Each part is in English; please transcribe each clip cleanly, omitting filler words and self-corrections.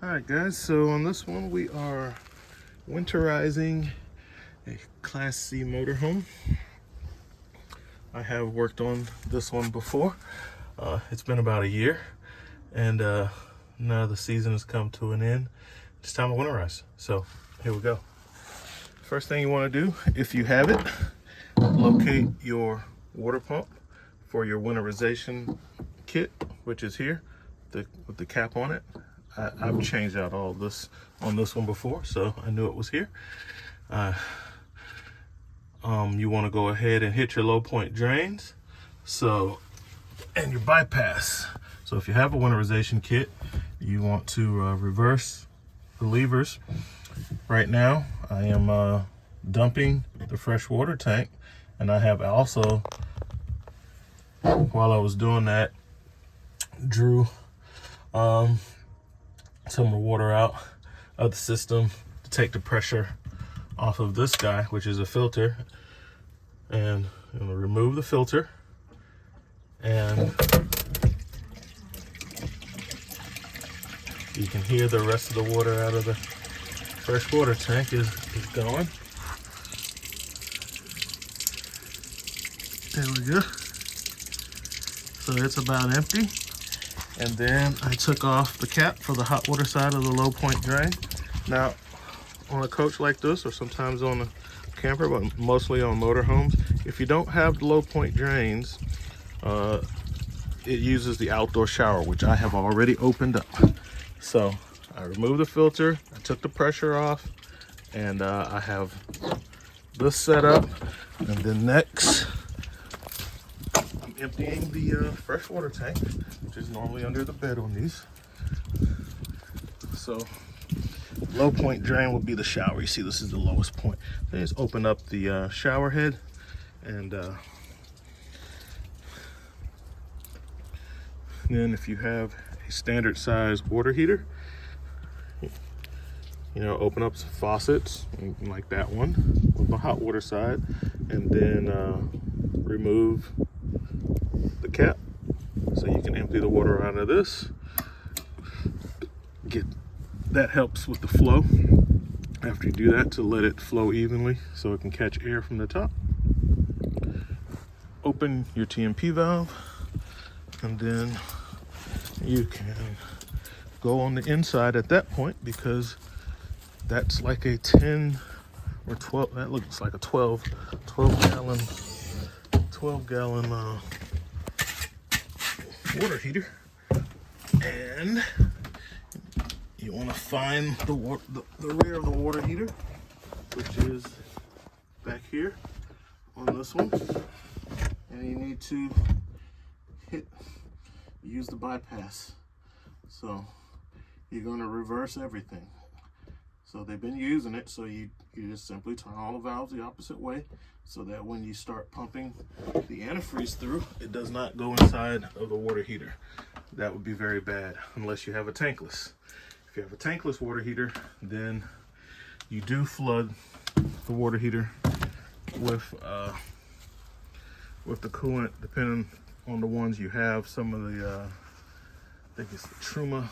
Alright guys, so on this one we are winterizing a Class C motorhome. I have worked on this one before. It's been about a year, and now the season has come to an end. It's time to winterize. So here we go. First thing you want to do, if you have it, locate your water pump for your winterization kit, which is here with the cap on it. I've changed out all this on this one before, so I knew it was here. You want to go ahead and hit your low point drains, and your bypass. So if you have a winterization kit, you want to reverse the levers. Right now, I am dumping the fresh water tank, and I have also, while I was doing that, drew some water out of the system to take the pressure off of this guy, which is a filter. And I'm going to remove the filter, and you can hear the rest of the water out of the fresh water tank is going. There we go. So it's about empty. And then I took off the cap for the hot water side of the low point drain. Now, on a coach like this, or sometimes on a camper, but mostly on motorhomes, if you don't have the low point drains, it uses the outdoor shower, which I have already opened up. So I removed the filter, I took the pressure off, and I have this set up. And then next, I'm emptying the freshwater tank, which is normally under the bed on these. So low point drain will be the shower. You see, this is the lowest point. Then just open up the shower head, and then if you have a standard size water heater, open up some faucets like that one on the hot water side, and then remove the cap so you can empty the water out of this. That helps with the flow after you do that, to let it flow evenly so it can catch air from the top. Open your TMP valve, and then you can go on the inside at that point, because that's like a 10 or 12, that looks like a 12 gallon water heater. And you want to find the rear of the water heater, which is back here on this one, and you need to use the bypass. So you're going to reverse everything. So they've been using it, so you just simply turn all the valves the opposite way, so that when you start pumping the antifreeze through, it does not go inside of the water heater. That would be very bad unless you have a tankless. If you have a tankless water heater, then you do flood the water heater with the coolant, depending on the ones you have. Some of the I think it's the Truma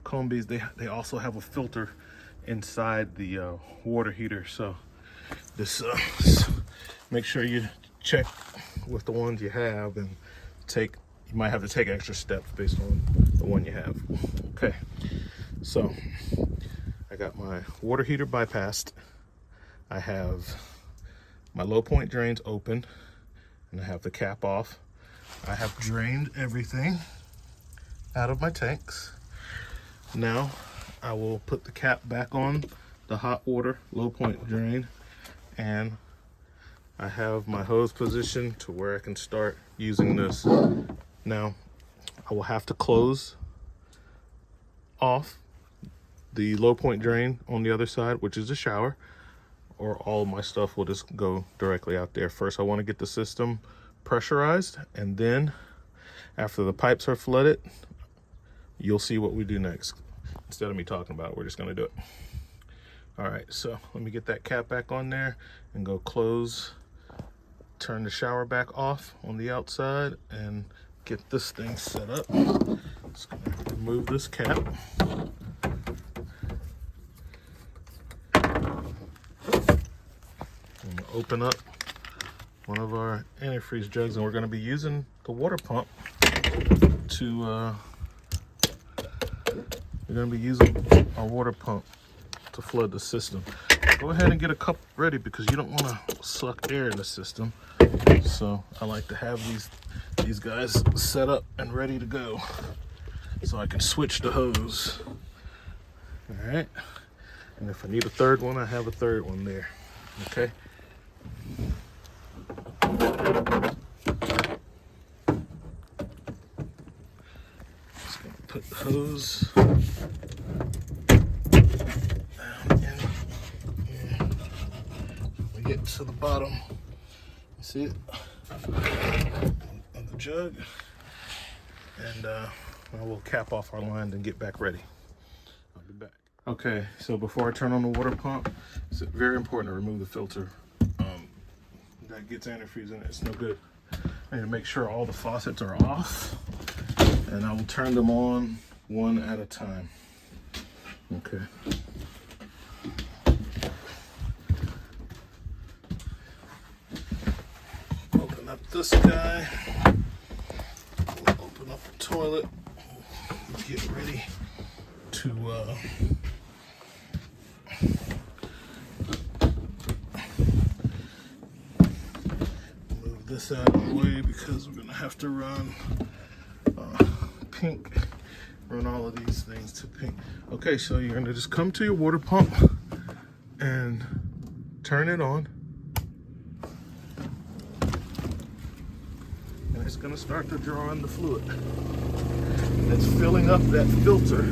combis, they also have a filter inside the water heater. So this make sure you check with the ones you have, and you might have to take extra steps based on the one you have. Okay, so I got my water heater bypassed, I have my low point drains open, and I have the cap off. I have drained everything out of my tanks. Now I will put the cap back on the hot water low point drain, and I have my hose positioned to where I can start using this. Now I will have to close off the low point drain on the other side, which is the shower, or all of my stuff will just go directly out there. First, I want to get the system pressurized, and then after the pipes are flooded, you'll see what we do next. Instead of me talking about it, we're just going to do it. All right, so let me get that cap back on there and go close, turn the shower back off on the outside, and get this thing set up. Just gonna remove this cap. open up one of our antifreeze jugs, and we're going to be using the water pump to we're going to be using our water pump to flood the system. Go ahead and get a cup ready because you don't want to suck air in the system. So I like to have these guys set up and ready to go so I can switch the hose. All right, and if I need a third one, I have a third one there. Okay. Just gonna put the hose down in here. We get to the bottom. You see it on the jug, and I will cap off our line and get back ready. I'll be back. Okay, so before I turn on the water pump, it's very important to remove the filter. That gets antifreeze in it. It's no good. I need to make sure all the faucets are off, and I will turn them on one at a time. Okay. Open up this guy. Open up the toilet. Get ready to this out of the way because we're gonna have to run pink, run all of these things to pink. Okay, so you're gonna just come to your water pump and turn it on, and it's gonna start to draw in the fluid. It's filling up that filter.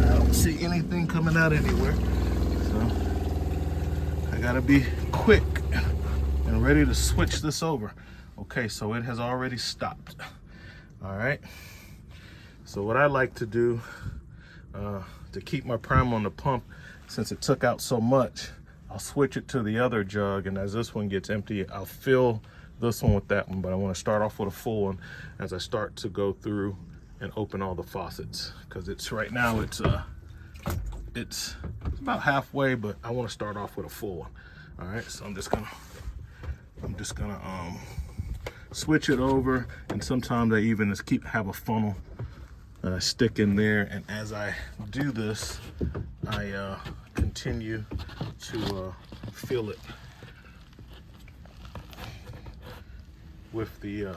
I don't see anything coming out anywhere, so I gotta be quick and ready to switch this over. Okay, so it has already stopped. All right, so what I like to do to keep my prime on the pump, since it took out so much, I'll switch it to the other jug, and as this one gets empty, I'll fill this one with that one, but I want to start off with a full one as I start to go through and open all the faucets, because it's right now it's about halfway, but I want to start off with a full one. All right, so I'm just gonna switch it over, and sometimes I even just have a funnel stick in there, and as I do this, I continue to fill it with the other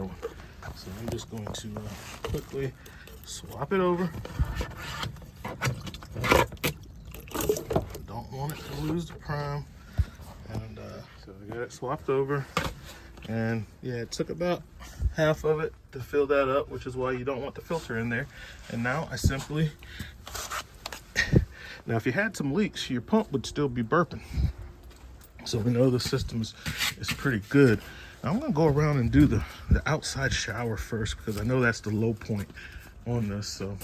one. So I'm just going to quickly swap it over. Don't want it to lose the prime. And so I got it swapped over. And yeah, it took about half of it to fill that up, which is why you don't want the filter in there. And now I simply, now if you had some leaks, your pump would still be burping. So we know the system is pretty good. Now I'm gonna go around and do the outside shower first, because I know that's the low point on this. So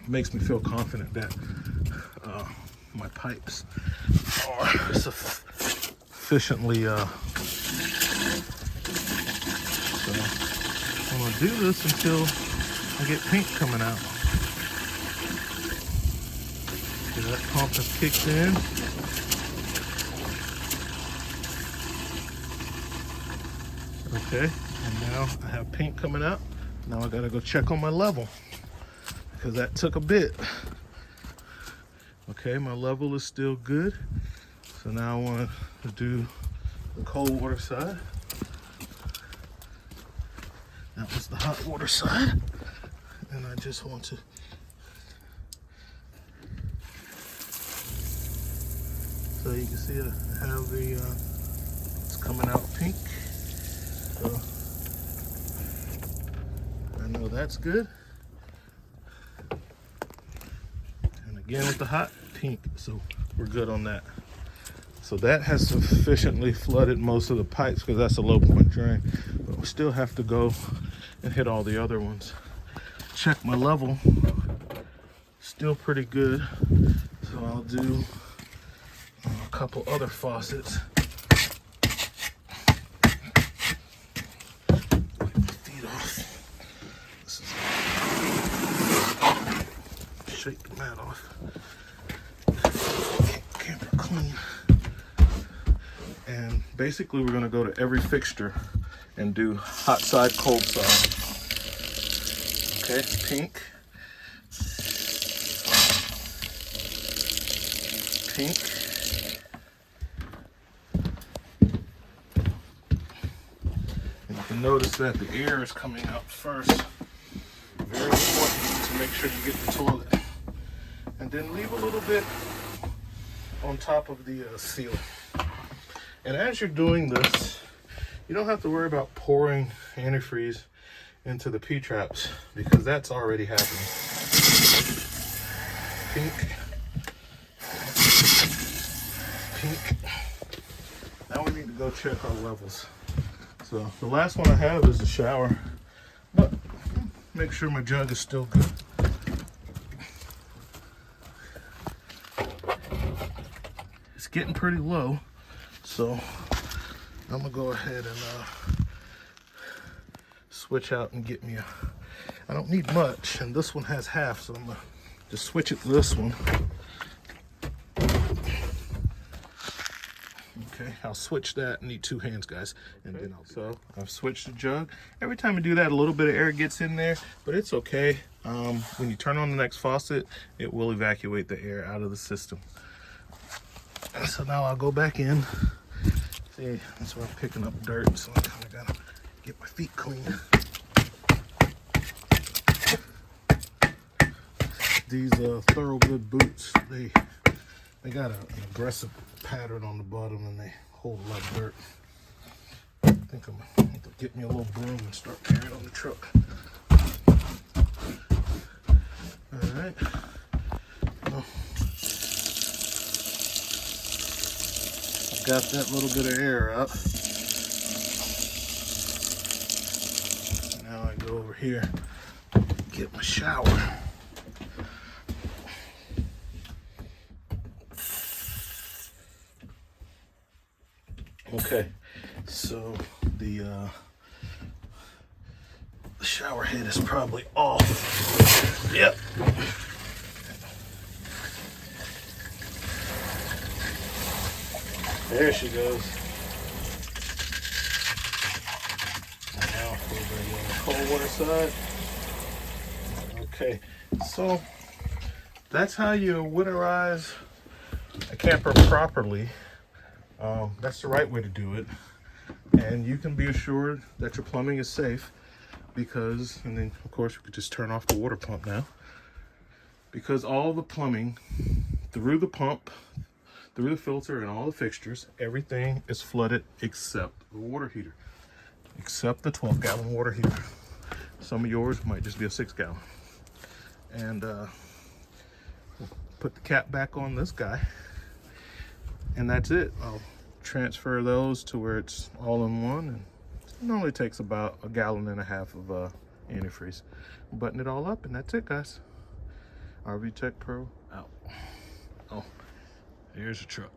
it makes me feel confident that my pipes are sufficiently so I'm gonna do this until I get pink coming out. So that pump has kicked in. Okay, and now I have pink coming out. Now I gotta go check on my level, because that took a bit. Okay, my level is still good. So now I want to do the cold water side. That was the hot water side. And I just want to so you can see I have the it's coming out pink. So I know that's good. And again with the hot, pink, so we're good on that. So that has sufficiently flooded most of the pipes, because that's a low point drain. But we still have to go and hit all the other ones. Check my level, still pretty good. So I'll do a couple other faucets. shake the mat off. Camper clean. And basically we're gonna go to every fixture and do hot side, cold side. Okay, pink. Pink. And you can notice that the air is coming out first. Very important to make sure you get the toilet. And then leave a little bit on top of the seal. And as you're doing this, you don't have to worry about pouring antifreeze into the P-traps because that's already happening. Pink. Pink. Now we need to go check our levels. So the last one I have is the shower, but make sure my jug is still good. It's getting pretty low, so I'm gonna go ahead and switch out and get me a, I don't need much, and this one has half, so I'm gonna just switch it to this one. Okay, I'll switch that. I need two hands, guys, and then so I've switched the jug. Every time I do that, a little bit of air gets in there, but it's okay. When you turn on the next faucet, it will evacuate the air out of the system. So now I'll go back in. See, that's why I'm picking up dirt, so I kind of gotta get my feet clean. These Thorogood boots, they got an aggressive pattern on the bottom and they hold a lot of dirt. I think I'm gonna have to get me a little broom and start carrying on the truck. All right. Well, I've got that little bit of air out. Now I go over here, get my shower. Okay, so the shower head is probably off. Yep. There she goes. Now for the cold water side. Okay, so that's how you winterize a camper properly. That's the right way to do it, and you can be assured that your plumbing is safe because, and then of course you could just turn off the water pump now, because all the plumbing through the pump, through the filter, and all the fixtures, everything is flooded except the water heater, except the 12-gallon water heater. Some of yours might just be a 6-gallon. And put the cap back on this guy, and that's it. I'll transfer those to where it's all in one, and it normally takes about 1.5 gallons of antifreeze. Button it all up, and that's it, guys. RV Tech Pro out. Oh, here's the truck.